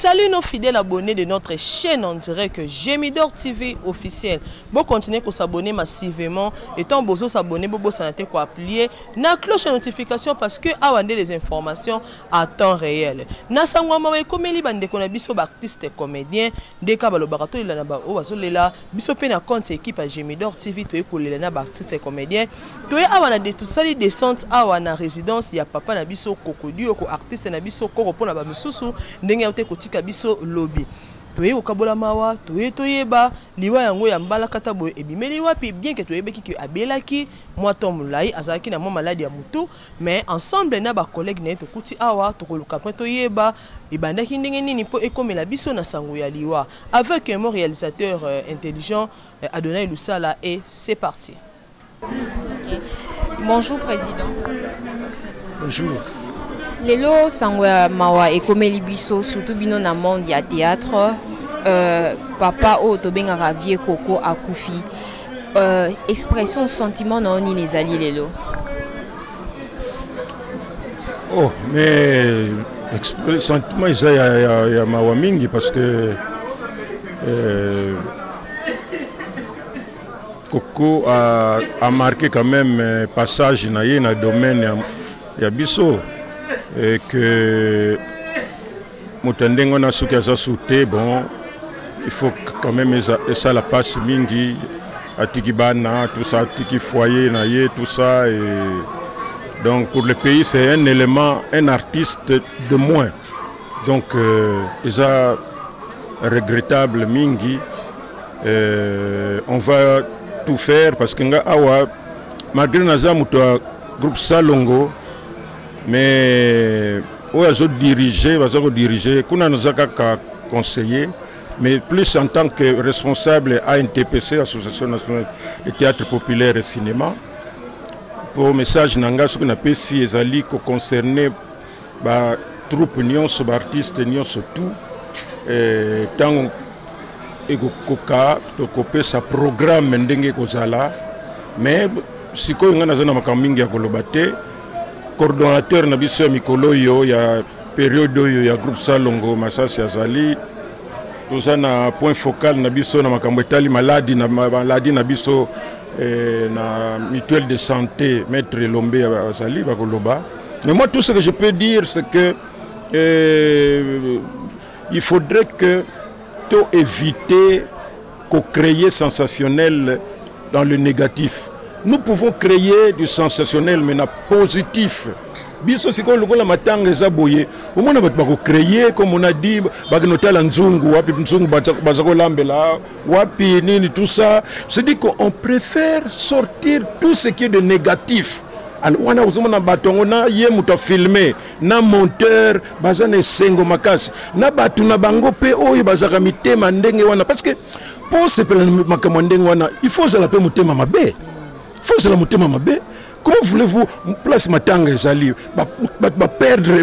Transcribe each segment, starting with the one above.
Salut nos fidèles abonnés de notre chaîne en direct Gémidor TV officiel. Bon continuez à s'abonner massivement. Étant besoin s'abonner, bon santé quoi applier na cloche de notification parce que awande les informations à temps réel. Na sangwa mawe komeli bande kona biso ba artiste comédien deka balo barato ila na ba o bazolela biso pe na compte équipe à Gémidor TV to ekolela na ba artiste comédien to awana de tout sali descente awana résidence ya papa na biso kokodio ko artiste na biso koko pona ba misusu ndenge ya tika biso lobby toye okabola mawa toyeba liwa yango ya mbala kata boye ebimeli wapi bien que toyebeki ki abelaki moi tomulai azalaki na maladie ya mutu mais ensemble na ba collègue na tokuti awa tokoluka point toyeba ebandaki ndenge nini po ekomela biso na sango ya liwa avec un réalisateur intelligent Adonai Lusala et c'est parti. Okay. Bonjour président. Bonjour. Lelo sangwa mawa ekomeli biso surtout bino na monde ya théâtre papa o to benga Ravier Koko akufi expression sentiment na oni nezali lelo. Oh mais sentiment ça ya mawa mingi parce que Koko a marqué quand même passage na ye na domaine ya biso. Et que Moutendeng a sauté, bon, il faut quand même ça la passe mingi, à Tikibana, tout ça, Tiki foyer, naye, tout ça. Et donc pour le pays, c'est un élément, un artiste de moins. Donc, c'est regrettable mingi. On va tout faire parce que malgré Naza Moutoua, groupe Salongo, mais où ils ont dirigé, qu'on nous a conseillé, mais plus en tant que responsable ANTPC, Association nationale de théâtre populaire et cinéma, pour message nanga ce qu'on appelle si ezali concerné ba troupe nyonso ba artiste nyonso tout tant ego koka to kopé sa programme ndenge kozala mais siko ngana zana makamingi ya kolobate coordonnateur na biso mikolo yo ya période yo ya groupe Salongo Masasi Azali tout na point focal na biso na makambo etali maladie na biso na mutuelle de santé maître Lombe Azali bakoloba. Mais moi tout ce que je peux dire c'est que il faudrait que tout éviter qu'on crée sensationnel dans le négatif. Nous pouvons créer du sensationnel, mais positif. Biso siko lokola matanga eza boye. Au moins on va créer comme on a dit, bagnotala nzungu, wapi nzungu bazako lambela, wapi nini tout ça. C'est-à-dire qu'on préfère sortir tout ce qui est de négatif. Alors on a besoin na batongo na ye muta filmer, na monteur, bazane sengo makasi, na batu na bango pe oyo bazaka mitema ndenge wana parce que pour se pela makambo ndenge wana, il faut ça la pe mutema mabe. Faut se la mutema mabe. Comment voulez-vous place matanga ezali ba perdre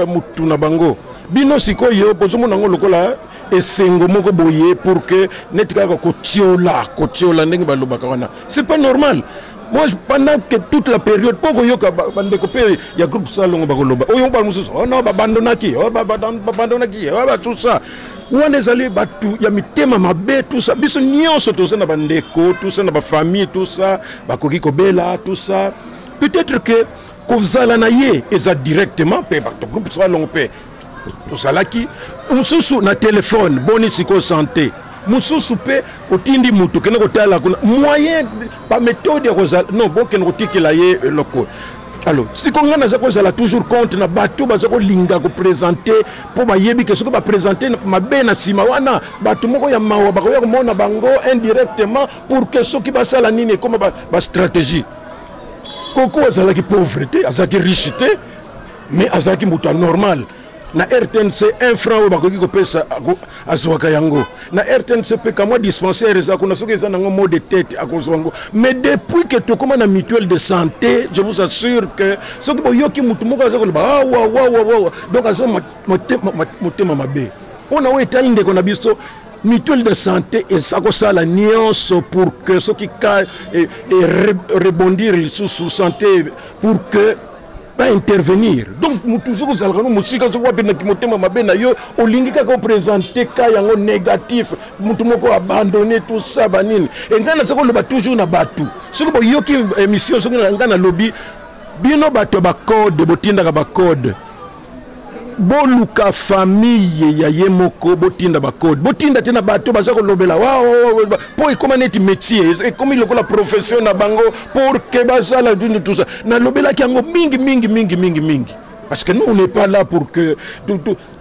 mutu na bango. Bino sikoyo bozomo nango lokola esengo moko boye pour que netika ko tiola ndenge balobaka wana. C'est pas normal. Moi, pendant que toute la période, pourquoi il y a un groupe Salongo Bagoloba, oh non, abandonnaki, tout ça. Où on est allé, il y a mis thème à tout ça. Bis nion tout ça, bandeko, tout ça, famille, tout ça, bakoki kobela, tout ça. Peut-être que Kovzalanaye, et ça directement, le groupe Salongo, tout ça là qui, on se sous na téléphone, boni siko santé. Mususu pe otindi mutu kena kotala kuna moyen ba méthode non bon kena kotikela ye loko. Alors si qu'on a za toujours compte na bato bazako linga ko présenter pour ba yebi que ce que ba présenter ma bena sima wana bato moko ya mawa ba ko mona bango indirectement pour que ce qui ba sala nini comme ba stratégie. Koko azala ki pauvreté, azala ki richité mais azala ki mutu normal. Na RTNC un franc bakoki kopesa azwaka yango na RTNC pe kamwa dispensaire za kuna soki za nango mot de tête akozwango mais depuis que tu comme na mutuelle de santé je vous assure que soki boyoki mutu moko za koloba wa donc azo motema mabe ona we talinde kona biso mutuelle de santé et ça la nuance pour que ceux qui rebondir sous santé pour que intervenir. Donc nous toujours nous allons musique zo wa bena kimotema mabena yo olingi ka présenter ka yango négatif mutu moko abandonner tout ça banini engana sako le ba toujours na batu soko yoki émission soko ngana lobby bino bato ba code botinda ka ba code boluka famille ya yemoko botinda ba code botinda tena bato baza ko lobela wao po comment net métier et comme il la profession na bango pour que bazala tout ça na lobela ki yango mingi parce que nous on n'est pas là pour que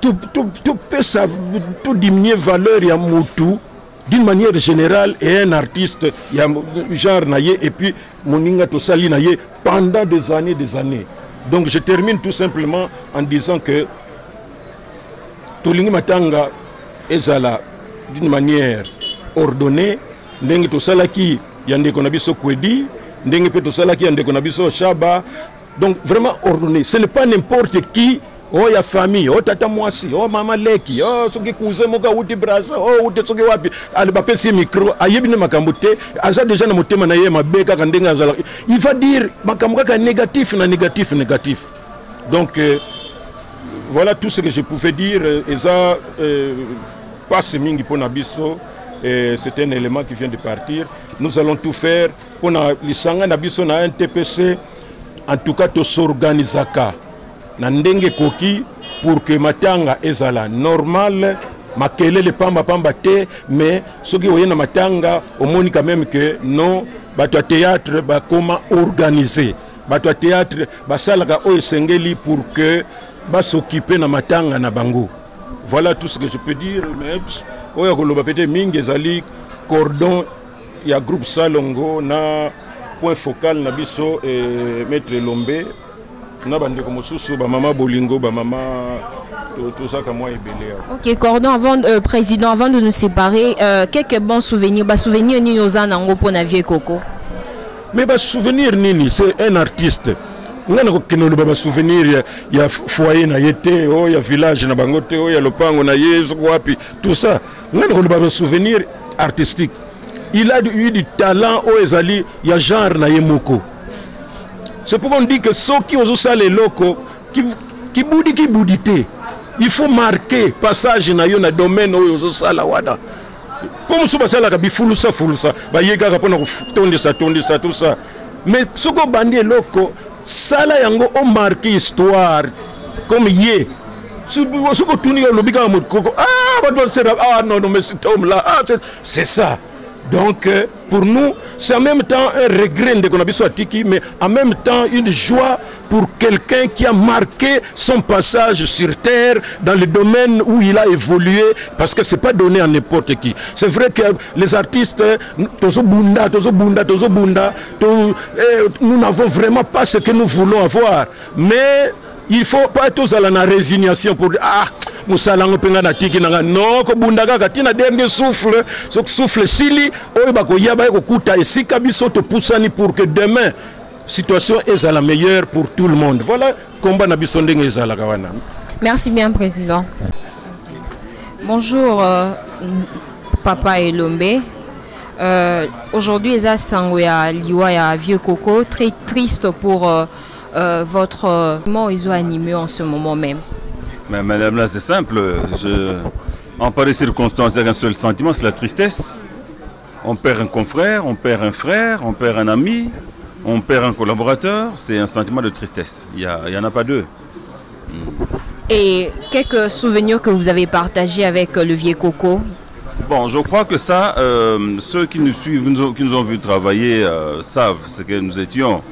tout diminuer valeur ya mutu d'une manière générale et un artiste ya genre naye et puis moninga to sali naye pendant des années. Donc je termine tout simplement en disant que Tolingi Matanga ezala d'une manière ordonnée, ndenge to salaki yande konabiso kwedi, ndenge pe to salaki yande konabiso shaba. Donc vraiment ordonné. Ce n'est pas n'importe qui. Oh ya famille, oh tata mwasi, oh mama leki, oh soki cousin moka uti brasa, oh uti soki wapi, ali ba pesi micro, ayebine makambo te, aza déjà na motema na ye mabeka ka ndenga azala. Il va dire makambo ka négatif na négatif. Donc voilà tout ce que je pouvais dire. Et ça passe mingi pona biso. C'est un élément qui vient de partir. Nous allons tout faire pour lisanga na biso na NTPC. En tout cas, to s'organisaka. Nandenge koki pour que matanga ezala normal. Makelele pamba te, mais ce qui est na matanga, au moins quand même que non, bato théâtre ba comment organiser. Bato théâtre ba salaka o esengeli pour que ba s'occuper na matanga na bango. Voilà tout ce que je peux dire. Mais oya koloba pete mingi ezali cordon ya groupe Salongo na point focal na biso et maître Lombe na bande ko mosusu ba mama bolingo ba mama tout ça comme moi ebele. OK, cordon avant président avant de nous séparer quelques bons souvenirs ni aux anango pour na vieux Coco. Mais ba souvenir nini, c'est un artiste. Ngana ko kino ba souvenir ya foyer na yete o ya village na bangote o ya lopango na yezo wapi tout ça. Ngana ko ba souvenir artistique. Il a eu du talent au ezali ya genre na yemoko. C'est pourquoi on dit que ceux qui osent ça les locaux qui boudité. Il faut marquer passage na yo na domaine où osent ça la wada. Comme ça ça la bifulu ça ba yega kapona ko tondisa tout ça. Mais ce qu'on bandit locaux ça là yango on marque histoire comme yé. Ce que tu dis le biga mo koko non mais cet homme là c'est ça. Donc, pour nous, c'est en même temps un regret de qu'on a besoin de Tiki, mais en même temps une joie pour quelqu'un qui a marqué son passage sur Terre dans le domaine où il a évolué, parce que ce n'est pas donné à n'importe qui. C'est vrai que les artistes, nous n'avons vraiment pas ce que nous voulons avoir, mais il ne faut pas tous aller dans la résignation pour dire ah musalango penga na tiki nanga non ko bundaka katina dernier souffle sili oyo bako yaba ko kuta esika biso to poussani pour que demain situation est la meilleure pour tout le monde. Voilà combat na biso ndenge ezala kawana. Merci bien président. Bonjour papa Elombe. Aujourd'hui eza sango ya liwa ya vieux Coco, très triste pour votre moment ils ont animé en ce moment même. Mais madame là c'est simple, en pareille circonstance il y a un seul sentiment, c'est la tristesse. On perd un confrère, on perd un frère, on perd un ami, on perd un collaborateur, c'est un sentiment de tristesse, il n'y en a pas deux. Et quelques souvenirs que vous avez partagés avec le vieux Coco? Bon, je crois que ça, ceux qui nous suivent, qui nous ont vu travailler, savent ce que nous étions.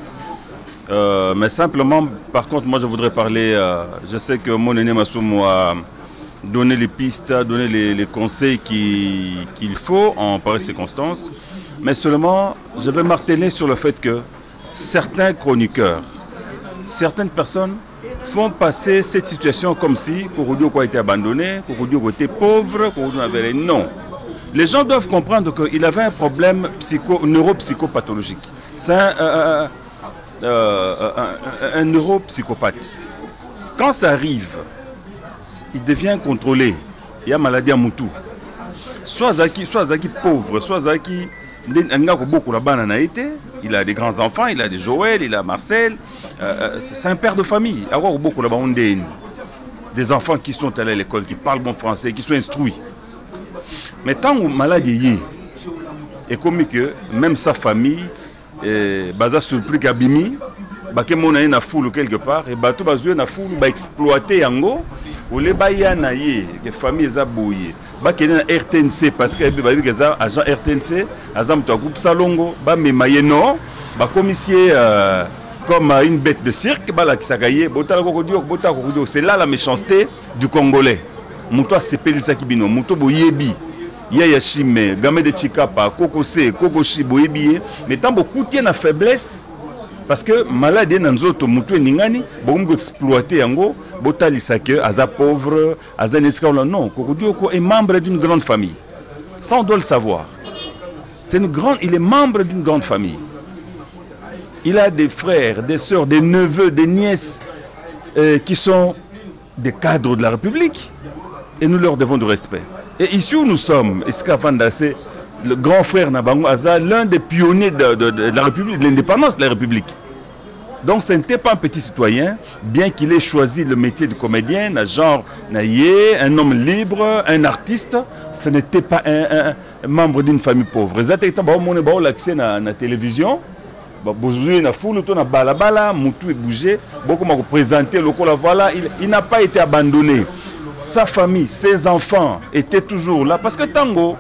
Mais simplement, par contre, moi je voudrais parler, je sais que mon aîné Massoumo a donné les pistes, a donné les conseils qu'il faut en pareille circonstance, mais seulement je vais marteler sur le fait que certains chroniqueurs, certaines personnes font passer cette situation comme si Kouroudio a été abandonné, Kouroudio était pauvre, Kouroudio avait les non. Les gens doivent comprendre qu'il avait un problème neuropsychopathologique. C'est un neuropsychopathe. Quand ça arrive, il devient contrôlé. Il y a maladie à Moutou. Soit Zaki pauvre, soit Zaki Il a des grands-enfants, il a des Joël, il a Marcel. C'est un père de famille. Des enfants qui sont allés à l'école, qui parlent bon français, qui sont instruits. Mais tant que maladie est comme que même sa famille, basa surpris qu'abimi, que mon a une foule quelque part, et bateau bazoué na foule, ba exploiter yango, ou les bayana yé, que famille est abouillée. Ba qui est na RTNC parce que ba bi que agent RTNC, azam to groupe salongo, ba me maye non, ba commissaire comme une bête de cirque, ba la qui s'agaye, bota kokodio, c'est là la méchanceté du Congolais. Mouto s'appelle ça qui bino, mouto boyebi. Yaya Chime, Game de Chikapa, Kokose, Kokoshi, Boyebi, mais tant beaucoup tiennent à faiblesse, parce que malade est dans notre moutou et ningani, beaucoup exploiter yango, botali sake, aza pauvre, aza nescaola, non, Kokodioko est membre d'une grande famille. Ça on doit le savoir. Il est membre d'une grande famille. Il a des frères, des sœurs, des neveux, des nièces qui sont des cadres de la République, et nous leur devons du respect. Et ici où nous sommes, c'est le grand frère Nabango Aza, l'un des pionniers de la République, de l'indépendance de la République. Donc ce n'était pas un petit citoyen, bien qu'il ait choisi le métier de comédien, un homme libre, un artiste, ce n'était pas un membre d'une famille pauvre. Exactement, on a l'accès à la télévision, il n'a pas été abandonné. Sa famille, ses enfants étaient toujours là parce que tango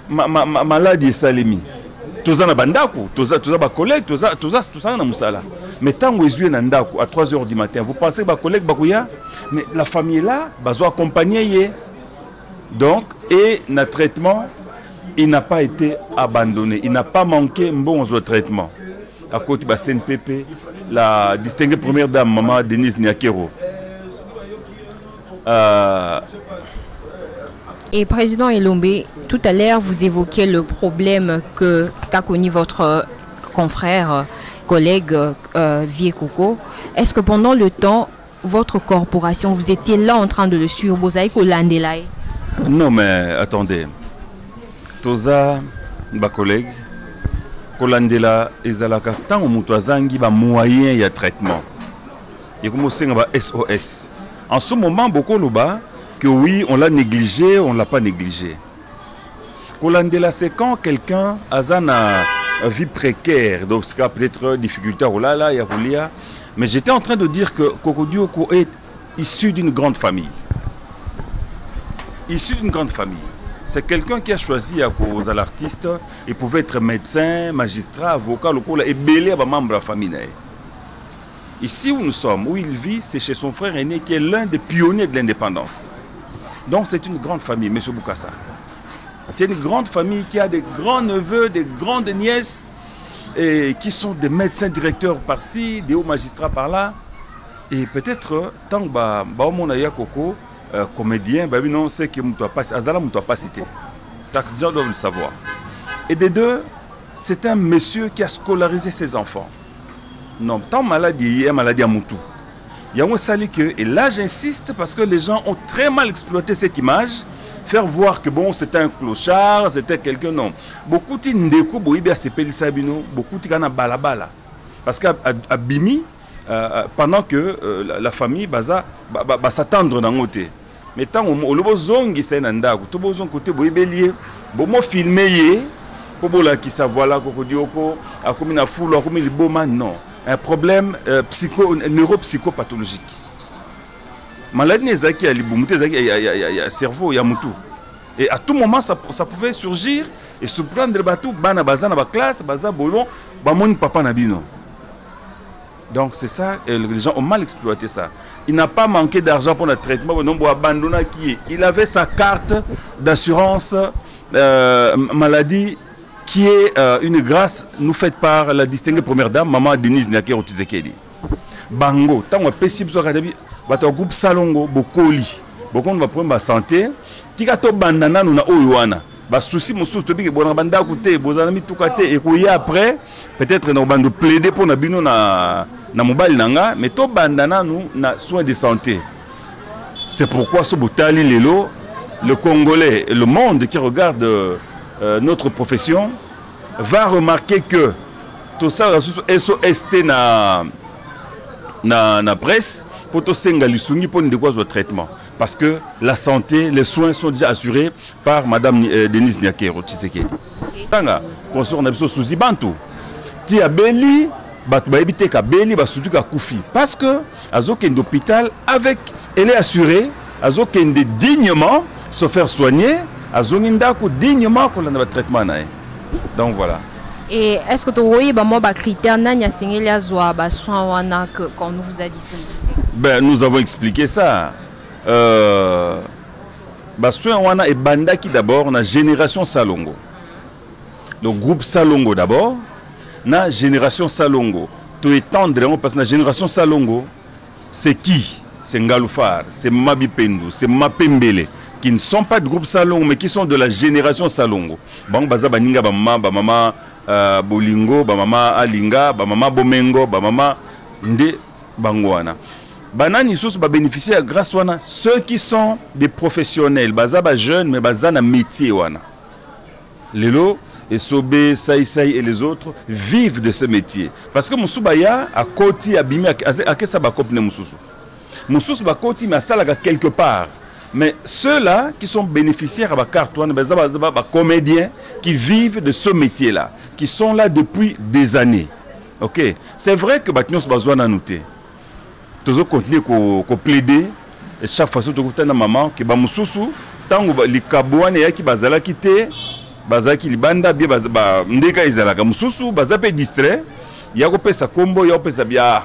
maladie salemi toza na bandako toza ba collègue toza na musala mais tango ezue na ndako à 3 h du matin vous pensez que ba collègue bakuya mais la famille est là bazo accompagner donc et na traitement il n'a pas été abandonné, il n'a pas manqué bon traitement à côté de CNPP la distinguée première dame maman Denise Niakero. Et Président Elombe, tout à l'heure, vous évoquiez le problème qu'a connu votre confrère, collègue Vie Coco. Est-ce que pendant le temps, votre corporation, vous étiez là en train de le suivre? Non, mais attendez. Toza, ma collègue, Kolandela, Ezalaka, tant que Moutouazangi, moyen de traitement. Il y a comme SOS. En ce moment, beaucoup le bas, que oui, on l'a négligé, on ne l'a pas négligé. Kolandela, c'est quand quelqu'un a une vie précaire, donc peut-être difficulté, mais j'étais en train de dire que Kokodioko est issu d'une grande famille. Issu d'une grande famille. C'est quelqu'un qui a choisi à cause de l'artiste, il pouvait être médecin, magistrat, avocat, et belé à membre de la famille. Ici où nous sommes, où il vit, c'est chez son frère aîné qui est l'un des pionniers de l'indépendance. Donc c'est une grande famille, M. Boukassa. C'est une grande famille qui a des grands neveux, des grandes nièces, et qui sont des médecins directeurs par-ci, des hauts magistrats par-là. Et peut-être, tant que Baomonaya Koko, comédien, non, c'est que Azala ne doit pas citer. Les gens doivent le savoir. Et des deux, c'est un monsieur qui a scolarisé ses enfants. Non, tant maladie, maladie à Moutou. Il y a un sali que, et là j'insiste parce que les gens ont très mal exploité cette image, faire voir que bon, c'était un clochard, c'était quelqu'un, non. Beaucoup de ndeko, beaucoup de balabala. Parce qu'à Bimi, pendant que la famille va s'attendre dans le côté. Mais tant que le zongi c'est nanda, tout le monde côté boibelier, bon moi filmer, pour la qui savoir là, kokodioko, a comme une foule, a comme une boma, non. Un problème neuropsychopathologique. Maladie nezaki a libumute, il y a cerveau, il y a moutou. Et à tout moment ça pouvait surgir et se prendre le bateau, bana bazana ba classe, baza bolon, ba mon papa nabino. Donc c'est ça, et les gens ont mal exploité ça. Il n'a pas manqué d'argent pour le traitement, il avait sa carte d'assurance maladie qui est une grâce nous faite par la distinguée première dame, maman Denise Niakero Tizekedi. Bango, tant que possible, le groupe Salongo, Bokoli, beaucoup va prendre la santé, Tikato Bandana, nous na bah souci mon souci que bon banda côté bozanami tout côté et puis après peut-être nous bando plaider pour na bino na mobile nanga mais to bandana nous na soins de santé. C'est pourquoi ce botali lelo le Congolais et le monde qui regarde notre profession va remarquer que tout ça SOST na presse pour tout senga lisungi pour de quoi traitement parce que la santé, les soins sont déjà assurés par Madame Denise Nyakero Tshisekedi. Tanga consort na biso suzi bantu ti abeli bat ba ebite ka beli ba sutu ka kufi parce que azokende d'hôpital avec elle est assurée azokende dignement se faire soigner azonginda ko dignement ko la traitement na. Donc voilà. Et est-ce que tu vois des critères qu'on nous vous a disponibilisé? Ben, nous avons expliqué ça. Soin et banda qui d'abord na génération Salongo. Le groupe Salongo d'abord, na génération Salongo. Tout étendre parce que la génération Salongo, c'est qui? C'est Ngaloufar, c'est Mabipendo, c'est Mapembele, qui ne sont pas du groupe Salongo, mais qui sont de la génération Salongo. Bon, baza baninga mama Bolingo, mama Alinga, mama Bomengo, mama Nde Bangwana. Banani sous ba bénéficier grâce wana ceux qui sont des professionnels, baza ba jeunes mais baza na métier wana. Lelo et Sobé, Saïsaï et les autres vivent de ce métier. Parce que Moussoubaya a koti abimi a kesa ba kopne Moussoussou. Moussoussou ba koti mais salaga quelque part. Mais ceux-là qui sont bénéficiaires à la carte, comédiens qui vivent de ce métier-là, qui sont là depuis des années. Ok, c'est vrai que nous avons besoin de noter. Tous les contenus qu'on plaider, et chaque fois que nous avons maman qui va moussoussou, tant que les kabouane et qui bazala quitté, bazala qui libanda bien ndeka izalaka moussoussou, bazala pe distrait, ya ko pesa combo, ya ko pesa bien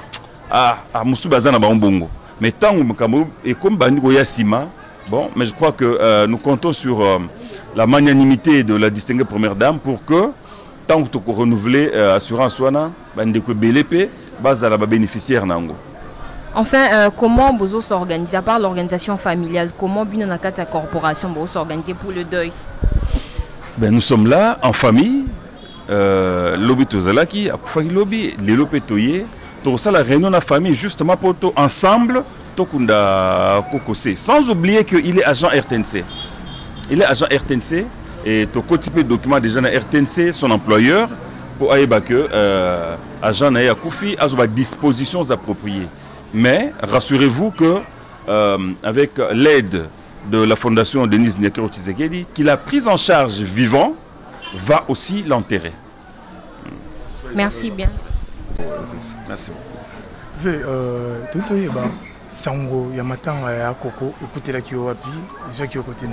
moussou bazana ba mbongo. Mais tant que et comme bandi ko yasima. Bon, mais je crois que nous comptons sur la magnanimité de la distinguée première dame pour que, tant que tu renouveler l'assurance, bénéficiaire. Enfin, comment vous s'organisez, à part l'organisation familiale, comment la corporation vous s'organiser pour le deuil? Ben, nous sommes là en famille, lobby Tozalaki, Akufagi lobby, les lobby Toye, tout ça la réunion de la famille justement pour tout ensemble. Sans oublier qu'il est agent RTNC. Il est agent RTNC et tout type de document déjà dans RTNC, son employeur, pour aller que agent Naya Koufi a des dispositions appropriées. Mais rassurez-vous que avec l'aide de la fondation Denise Nyakero Tshisekedi, qu'il a prise en charge vivant, va aussi l'enterrer. Merci bien. Merci. Sango Yamatan à Koko, écoutez la Kiowapi, je qui au côté.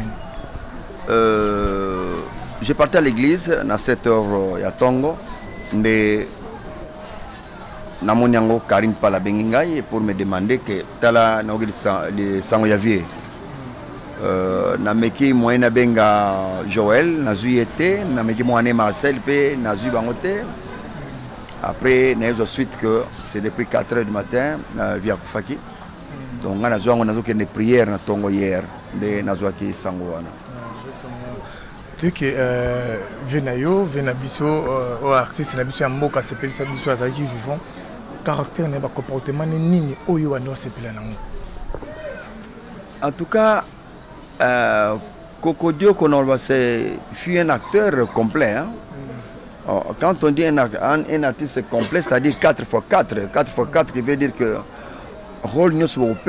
J'ai parti à l'église à 7 heures à Tongo, mais Namonyango Karim Palabengai pour me demander que Tala Nogil de Sango Yavier. Nameki Moena Benga Joël, Nazu été, Nameki Moane Marcel P, Nazu Bangote. Après, nous avons suite que c'est depuis 4 h du matin via Koufaki. Donc, on a des prières dans Tongo hier, de Nazouaki Sangouana. Donc, Venayo, Venabiso, artiste Nabiso Amboka, s'appelle Sabiso Azaki vivant, caractère n'est pas comportement ni Oyo Ano s'appelle. En tout cas, Kokodio Konorba, c'est un acteur complet. Hein? Quand on dit un artiste complet, c'est-à-dire 4x4, 4x4 qui veut dire que rôle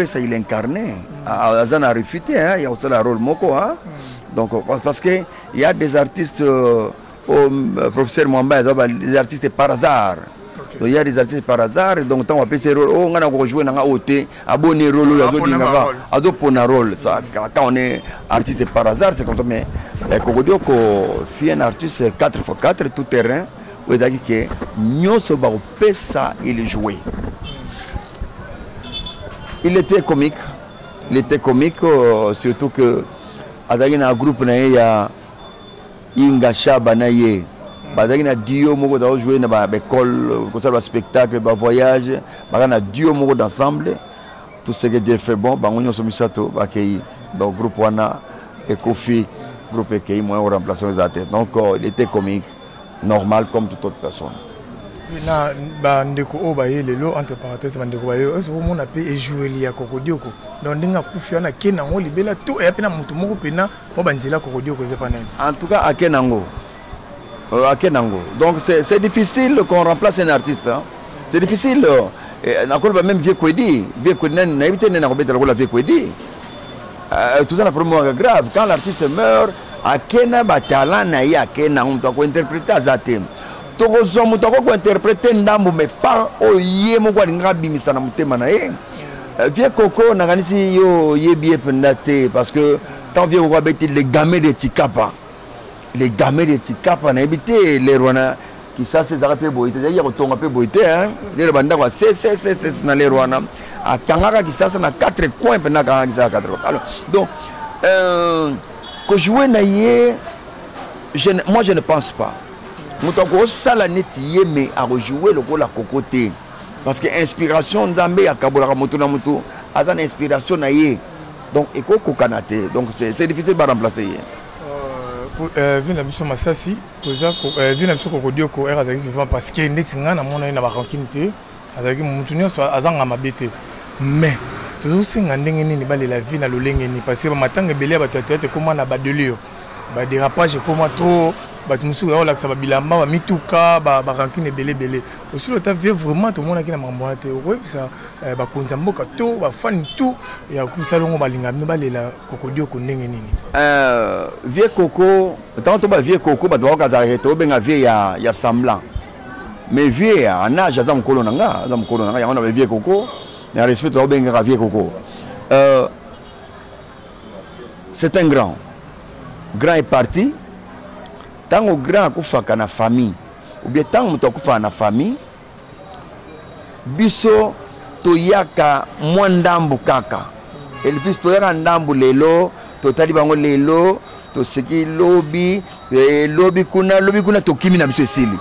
ça il est incarné. Azan a réfuté, il y a aussi le rôle Moko. Hein? Donc, parce qu'il y a des artistes, professeur Mwamba, des artistes par hasard. Okay. Donc, il y a des artistes par hasard, donc on appelle ces rôles, on a joué dans un hôtel, abonné rôle, on a rôle. Quand on est artiste par hasard, c'est comme ça. Mais Kokodio, fait un artiste 4x4, tout terrain, où il a dit que nous sommes ça, il jouait. Il était comique, surtout que dans un groupe, il y a Inga Shabanaye. Il y a duo qui ont joué dans l'école, dans spectacle, dans voyage. Il y a duo d'ensemble. Tout ce que Dieu fait bon, on a mis ça dans le groupe Wana et Kofi, le groupe Ekei, moi, on remplace les athlètes. Donc, il était comique, normal comme toute autre personne. Bandeko obaye lelo entre parenthèses bandeko bayo est-ce que mon appel est joué lié à Kokodioko donc ndinga kufia na kenango libela tout et puis na mutu moko pena mo banzila Kokodioko zepa nani en tout cas à kenango à Kenango. Donc c'est difficile qu'on remplace un artiste. Hein. C'est difficile. Même vieux Kwedi, n'a évité de la vieux Kwedi. Tout ça, la promo grave. Quand l'artiste meurt, à Kena, talent naïe à Kena, on doit interpréter à Zatem. Tokozo, on doit interpréter Ndambo, mais pas au Yemo, quoi, l'Ingrabi, Misana Moutemanae. Vieux Coco, n'a pas dit yo yébié pendate, parce que quand vieux Coco a les gamins de Tikapa, les gamins de Tikapa, n'a évité les Rwanda. Qui ça c'est ça peu boité d'ailleurs on peu boité hein les banda quoi c'est dans les Rwanda à Tangara qui ça na 4 coins pendant qui ça 4 alors donc que jouer naïe moi je ne pense pas mutako sala neti mais à rejouer le rôle à cocoté parce que inspiration nzambe à kabola moto na moto azana inspiration naïe donc eko kokanate donc c'est difficile de remplacer. Vina biso masasi koza vina biso kokodio ko era azaki vivant parce que netinga na mona na ba rankinte azaki mutu nyonso azanga mabete mais toujours senga ndenge nini balela vie na lolenge ni parce que matanga belé ba tete comment na ba delio ba dérapage comment trop ba tumusu ya olaksa ba bilamba ba mituka ba rankine belé aussi le ta vie vraiment tout monde qui na mambo te ouais ça ba konza mboka to ba fan tout ya kusalongo balinga no balela kokodio ko ndenge nini vieux coco tant to ba vieux coco ba doka za reto benga vieux ya semblant mais vieux en âge za mkolo nanga ya on a vieux coco na respect to benga vieux coco c'est un grand est parti. Tant au grand kufaka na famille ou bien tant muto kufa na famille biso toyaka mwandambu kaka Elvis toyaka ndambu lelo totali bango lelo to seki lobby kuna to kimi na biso esili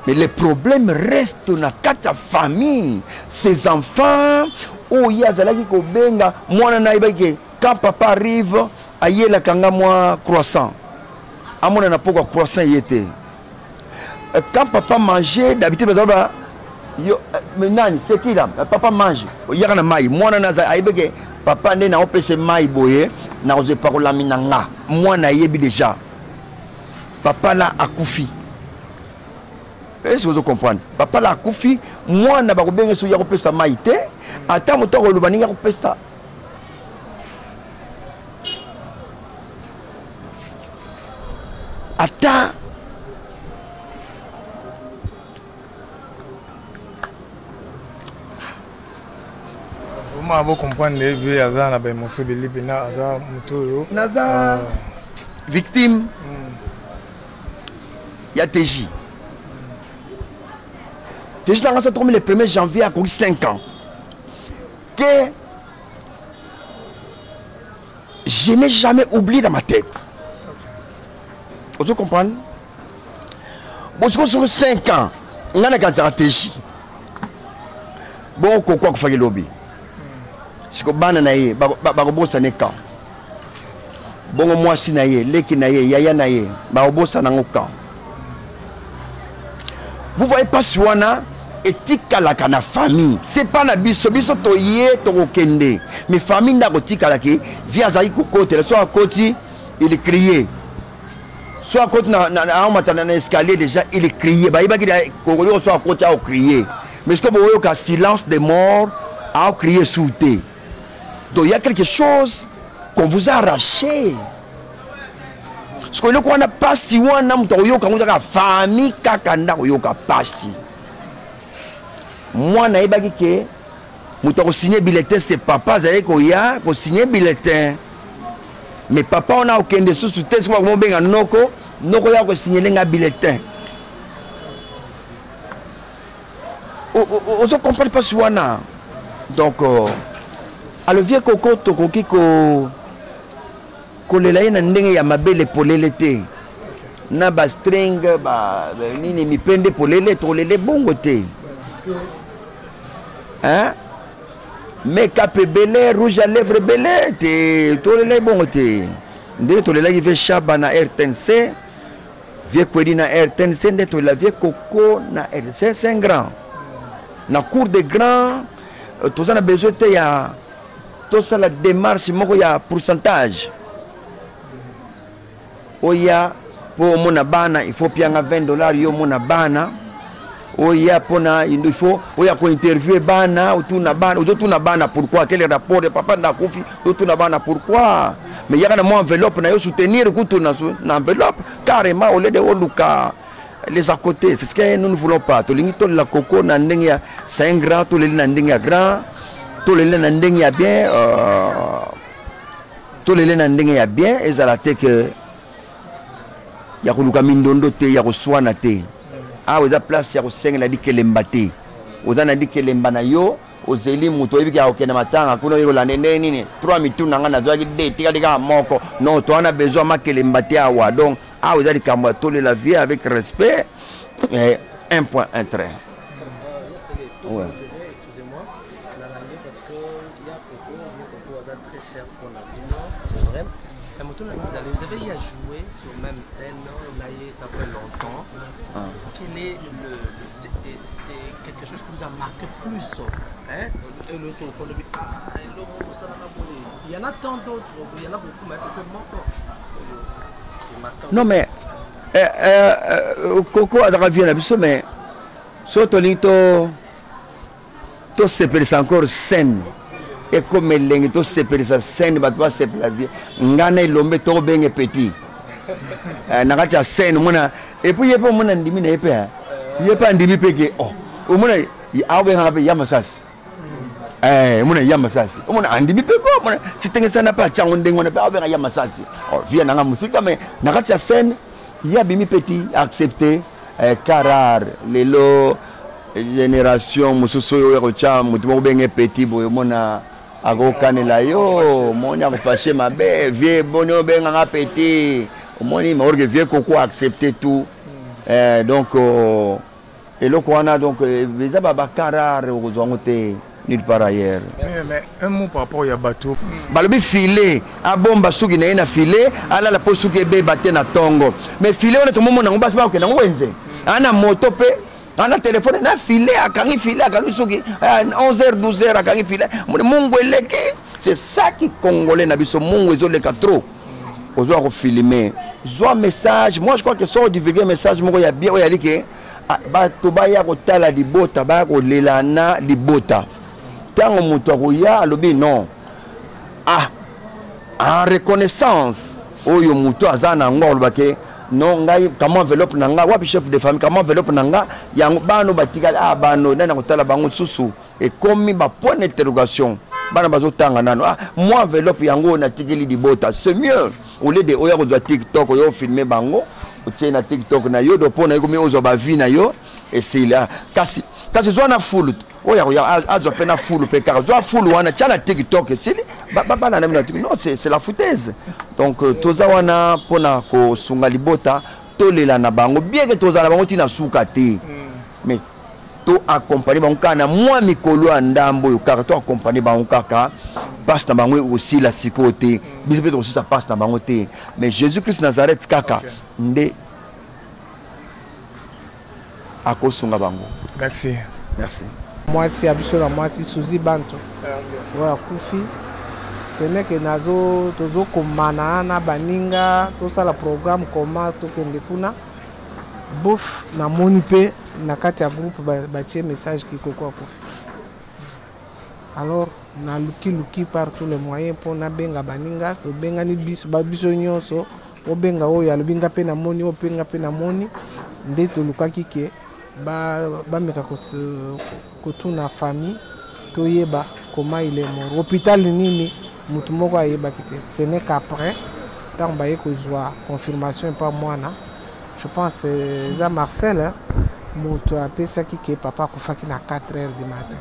mais le problème reste na kata famille ces enfants o yazalaki ko benga mwana na ibaki quand papa arrive ayela kanga moi croissant amona na poko croissant yete quand papa mangeait d'habitude yo menani c'est qui là papa mange yaka na mai mwana na aibeke papa ndé na opese mai boye na oze parola minanga mwana yebi déjà papa là akufi est-ce que vous comprenez papa là akufi mwana ba ko benga so ya ko pesa mai te ata motoko lubani ya ko pesa ata vraiment vous comprendre bien azana ba emotion belipe na aza muto naza victime ya TJ dans ça tombé le 1er janvier à 5 ans que je n'ai jamais oublié dans ma tête. Vous comprenez? Bon, sur 5 ans, on a une stratégie. Bon, quoi que faire le lobby? Si vous avez un boss en camp. Bon, moi, si naïe, leki naïe, yaya naïe, boss en camp. Vous voyez pas si on a éthique à la famille. C'est pas la biso toye to kende. Mais famille n'a éthique à la qui via zaïko côté, soit à côté, il criait. Soit à côté na escalier déjà il criait bah il va dire Congolais soit à côté à crier mais ce que vous voyez qu'à silence des morts à crier sauter donc il y a quelque chose qu'on vous a arraché ce que qu'on a pas si on a mutoyo quand vous avez famille kakanda yoka pasti moi na ibaki ke muto signer bulletin c'est papa zaye ko ya ko signer bulletin. Mais papa, on a aucun de sous test comme on benga noko ya ko signaler un bulletin. On se comprend pas sur wana. Donc à le vieux coco to koki ko lela na ndenge ya mabele polele te. Na ba string ba nini mi pende polele to lele bongo te. Hein? Mais cap belé rouge à lèvres belé te tolele bon te ndé tolela qui fait chaba na RTNC vieux kwedi na RTNC ndé tolela vieux coco na RTNC c'est un grand na cour des grands tout ça na besoin te ya tout ça la démarche moko ya pourcentage oya pour mon bana il faut pianga $20 yo mon bana oya pona il faut oya ko interviewer bana ou tout na bana pourquoi quel est le rapport de papa na kufi tout na bana pourquoi mais il y a une enveloppe na yo soutenir kutu na enveloppe carrément au lieu de oluka les à côté c'est ce que nous ne voulons pas to lingi to la coco na ndenge ya 5 grand to le na ndenge ya grand to le na ndenge ya bien to le na ndenge ya bien ezala te que ya kuluka mindondo te ya kuswana te awe za place ya kusengela dikelemba te odana dikelemba na yo ozeli muto ebiki ya okena matanga kuna yiko la nene nini 3 mitu nanga na zwaki de tika dika moko non to ana besoin makelemba te awa donc awe za dikamwa tole la vie avec respect un point un trait ouais. Excusez-moi, la langue parce que il y a beaucoup très cher pour la vie, c'est vrai. Vous avez y à jouer sur même scène, ça fait longtemps. Quel est quelque chose qui vous a marqué plus hein? Il y en a tant d'autres, il y en a beaucoup, mais peut-être encore. Non mais Coco a ravi la biso mais surtout to sepelisa encore scène et comme l'engue to sepelisa scène ba to sepela vie ngana ilombe to benge petit nakati ya scène mona et puis yepo mona ndimi na yepe yepa ndimi peke oh mona awe ngabe ya masasi mona ya masasi mona andimi peko mona titengesa na pa chango ndengo na pa awe ya masasi oh via nanga musika mais nakati ya scène ya bimi petit accepté carar lelo génération mususu yo rocha mutumo benge petit boyo mona akokanela yo moni akofashe mabe vie bonyo benga nga petit moni morgue vie koko accepter tout donc eloko wana donc beza baba carar ozongote nulle part ailleurs mais un mot par rapport ya bateau balobi filet abomba suki na ina filet ala la posuki ebe batte na tongo mais filet on est tout moment na ngobasi ba okena ngwenze ana moto pe ana téléphone na filet akangi suki 11h 12h akangi filet mungu eleke c'est ça qui congolais na biso mungu ezoleka trop ozo ko filmer zo message moi je crois que ça divulguer message moko ya bien oyali ke ba to ba ya ko tala di bota ba ko lelana di bota tango moto akoya alobi non en reconnaissance oyo moto azana ngolo bake non ngai kama enveloppe nanga wapi chef de famille kama enveloppe nanga yango bano batika bano nana kotala bango susu et comme ba point d'interrogation bana bazotanga nano moi enveloppe yango na tikeli di bota c'est mieux au lieu de oya ko TikTok oyo filmer bango otie na TikTok na yo do pona ko mi ozo ba vie na yo et c'est là kasi zona full oya azo pena full pe car zo full wana tchala TikTok c'est baba na na TikTok non c'est la foutaise donc toza wana pona ko sunga libota tolela na bango bien que toza na bango tina suka te mais to accompagner bango kana moi mikolo andambo yo car to accompagner bango kaka passe na bango aussi la sécurité biso peut aussi ça passe na bango te mais Jésus-Christ Nazareth kaka nde akosunga bango. Merci. Moi c'est Abissola, moi c'est Suzy Banto. Voilà Koufi. Ce n'est que nazo tozo komana na baninga to sala programme comment to kende kuna. Bof na monipe na kati ya groupe ba tie message ki Koko Koufi. Alors na luki par tous les moyens pour na benga baninga to benga ni biso ba biso nyonso o benga o ya lubinga pe na moni o penga pe na moni nde to lukaki ke ba meka ko tuna famille to yeba comment il est mort hôpital nini mutu moko ayeba kite ce n'est qu'après tant ba yeko zwa confirmation par moi na je pense c'est Marcel hein mutu apesa ki papa kufaki na 4h du matin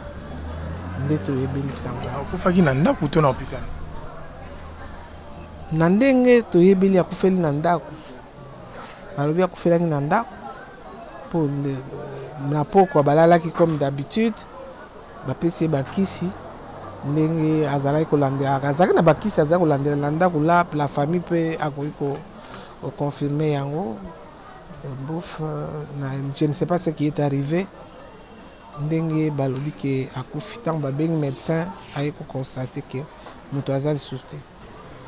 nde to yebeli sanga kufaki na ndako to na hôpital na ndenge to yebeli akufeli na ndako balobi akufelaki na ndako pour na poko balalaki comme d'habitude bapesi bakisi ndenge azalaki kolandela azalaki na bakisi azalaki kolandela ndako la famille peut akoki confirmer yango bouf je ne sais pas ce qui est arrivé ndenge balobi ke akufi ntango babengi médecin aye koconstater ke moto aza lisusu te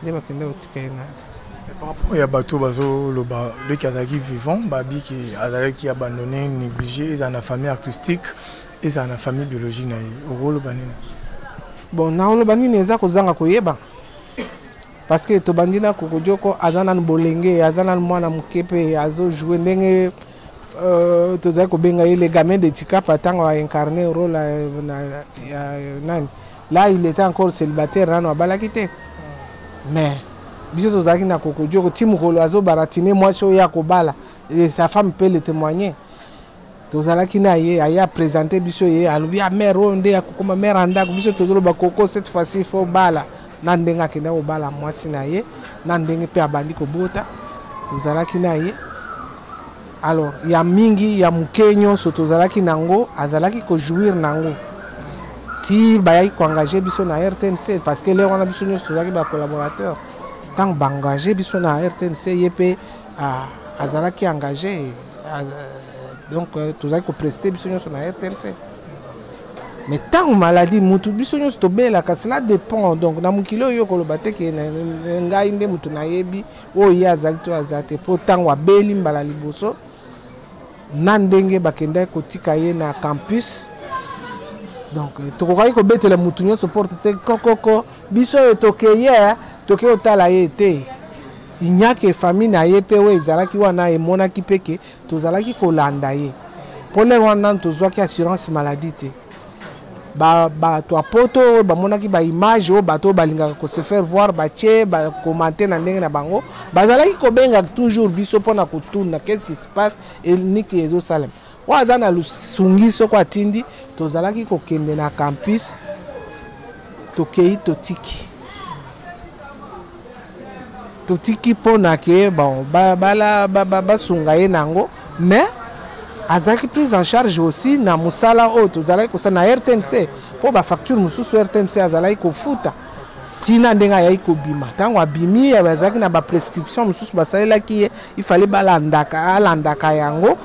nde bakende kotika ye na Par rapport à Bato Bazo, le Kazaki vivant, Babi qui a abandonné, négligé, ils ont une famille artistique, ils ont une famille biologique. Bon, na le bani neza kozanga koyeba. Parce que to bandina kokodioko azana bolenge, azana mwana mukepe, azo jouer ndenge to za ko benga les gamins de Tikapa tango a incarné rôle nani. Là, il était encore célibataire, rano abalakite. Mais biso to zaki na kokodioko timukolo azo baratine moi so ya kobala et sa femme peut le témoigner. Tozalaki na ye aya présenter biso ye alubi a mère onde ya kokoma mère anda biso tozolo ba koko cette fois-ci il faut bala na ndenga kenda o bala mwasi na ye na ndenge pe abandi ko bota tozalaki na ye. Alors ya mingi ya mukenyo so tozalaki nango azalaki ko jouir nango ti bayaki ko engager biso na RTNC parce que les wana biso nyos tozalaki ba collaborateur tant ba engager biso na RTNC ye pe azalaki engagé. Donc, tu as presté bisogno sur la RTNC. Mais tant que maladie, mutu bisogno sur la cela dépend. Donc, na mukilo yo kolobate ke nga inde mutu na yebi o ya zalto azate pourtant wa beli mbala liboso nandenge bakenda kotika ye na campus. Donc, to ko ko betela mutu nyo supporte te kokoko biso etokeye toke otala ye te. Il n'y a que famille na ye pe we zalaki wana e monaki peke tozalaki kolanda ye pour les wana tozwaki assurance maladie te ba to poto ba monaki ba image o bato balinga ko se faire voir ba che ba commenter na ndenge na bango bazalaki ko benga toujours biso pona kotuna qu'est-ce qui se passe et niki ezo salem waza na lusungiso kwa tindi tozalaki ko kende na campus tokei totiki totiki pona ke bon ba sungaye nango mais azaki prise en charge aussi na musala auto zalaki ko na RTNC po ba facture mususu RTNC azalaki ko futa tina ndenga yayi ko bima tango abimi azaki na ba prescription mususu basalelaki il fallait alandaka yango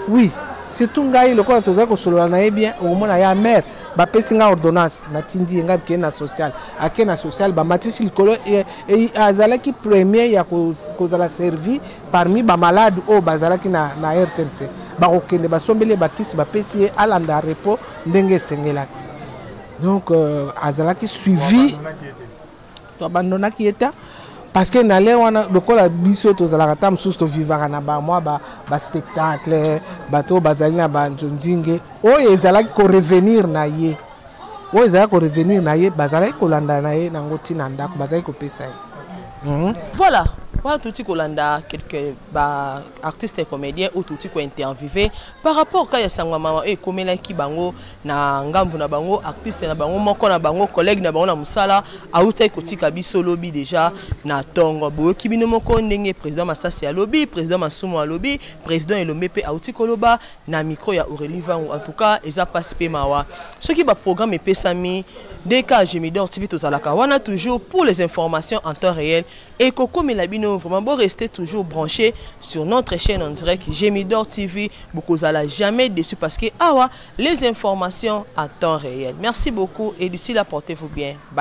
oui surtout ngai lokola tozaki kosolola na ye bien omona ya mère bapesi nga ordonnance na tindi nga ke na social ake na social ba matisi likolo et azalaki premier ya kozala servi parmi ba malade o bazalaki na RTNC ba kokende basombele bakisi bapesi ye alanda repos ndenge esengelaki. Donc azalaki suivi to abandonaki eta parce que na le wana lokola biso tozalaka ta msusu to vivaka na ba moi ba spectacle bato bazali na ba njonjinge oyo ezalaki ko revenir na ye oyo ezalaki ko revenir na ye bazalaki kolanda na ye nango tina ndako bazalaki kopesa ye. Voilà. Tout ce Kolanda, quelques artistes et comédiens ou tout ce qui interviewé par rapport à Sangama et Komela Kibango, na Ngambu na bango, artiste na bango, moko na bango, collègue na bango na musala, aouta kotika biso lobby déjà na tongo bo kibino moko ndenge président Massasi a lobby, président Masumo a lobby, président Elomepe aouti koloba na micro ya Aurélie Vango. En tout cas, eza passe pe mawa. Ce qui va programme et pesami des cas Gémidor TV Tozalaka wana toujours pour les informations en temps réel et Coco Melabino vraiment beau rester toujours branché sur notre chaîne en direct Gémidor TV beaucoup à jamais déçu parce que awa les informations en temps réel. Merci beaucoup et d'ici là portez-vous bien. Bye.